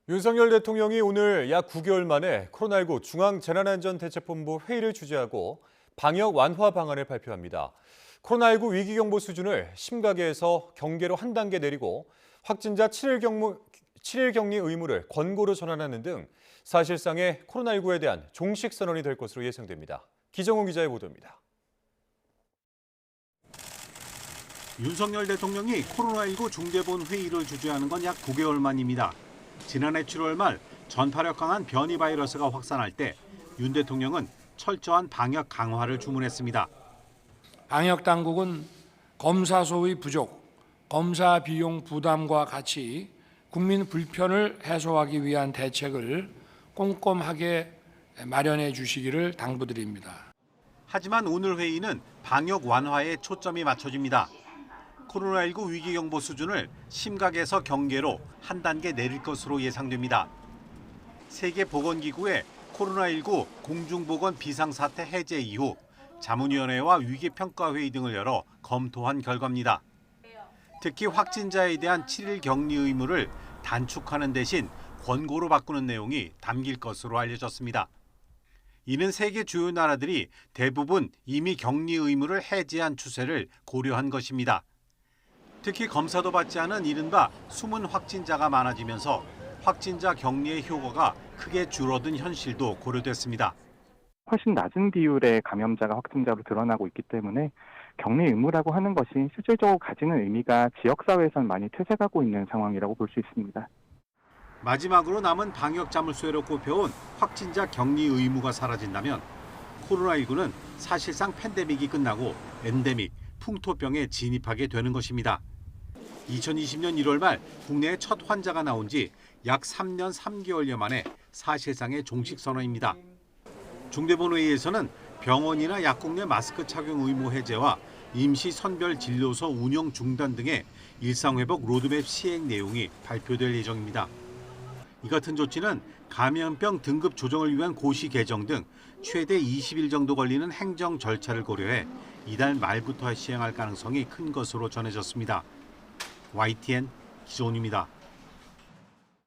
윤석열 대통령이 오늘 약 9개월 만에 코로나19 중앙재난안전대책본부 회의를 주재하고 방역 완화 방안을 발표합니다. 코로나19 위기경보 수준을 심각에서 경계로 한 단계 내리고 확진자 7일 격리 의무를 권고로 전환하는 등 사실상의 코로나19에 대한 종식 선언이 될 것으로 예상됩니다. 기정훈 기자의 보도입니다. 윤석열 대통령이 코로나19 중대본 회의를 주재하는 건 약 9개월 만입니다. 지난해 7월 말 전파력 강한 변이 바이러스가 확산할 때 윤 대통령은 철저한 방역 강화를 주문했습니다. 방역 당국은 검사 소의 부족, 검사 비용 부담과 같이 국민 불편을 해소하기 위한 대책을 꼼꼼하게 마련해 주시기를 당부드립니다. 하지만 오늘 회의는 방역 완화에 초점이 맞춰집니다. 코로나19 위기경보 수준을 심각에서 경계로 한 단계 내릴 것으로 예상됩니다. 세계보건기구의 코로나19 공중보건 비상사태 해제 이후 자문위원회와 위기평가회의 등을 열어 검토한 결과입니다. 특히 확진자에 대한 7일 격리 의무를 단축하는 대신 권고로 바꾸는 내용이 담길 것으로 알려졌습니다. 이는 세계 주요 나라들이 대부분 이미 격리 의무를 해제한 추세를 고려한 것입니다. 특히 검사도 받지 않은 이른바 숨은 확진자가 많아지면서 확진자 격리의 효과가 크게 줄어든 현실도 고려됐습니다. 훨씬 낮은 비율의 감염자가 확진자로 드러나고 있기 때문에 격리 의무라고 하는 것이 실질적으로 가지는 의미가 지역사회에서는 많이 퇴색하고 있는 상황이라고 볼 수 있습니다. 마지막으로 남은 방역 자물쇠로 꼽혀온 확진자 격리 의무가 사라진다면 코로나19는 사실상 팬데믹이 끝나고 엔데믹, 풍토병에 진입하게 되는 것입니다. 2020년 1월 말 국내에 첫 환자가 나온 지 약 3년 3개월여 만에 사실상의 종식 선언입니다. 중대본회의에서는 병원이나 약국 내 마스크 착용 의무 해제와 임시 선별 진료소 운영 중단 등의 일상회복 로드맵 시행 내용이 발표될 예정입니다. 이 같은 조치는 감염병 등급 조정을 위한 고시 개정 등 최대 20일 정도 걸리는 행정 절차를 고려해 이달 말부터 시행할 가능성이 큰 것으로 전해졌습니다. YTN 기정훈입니다.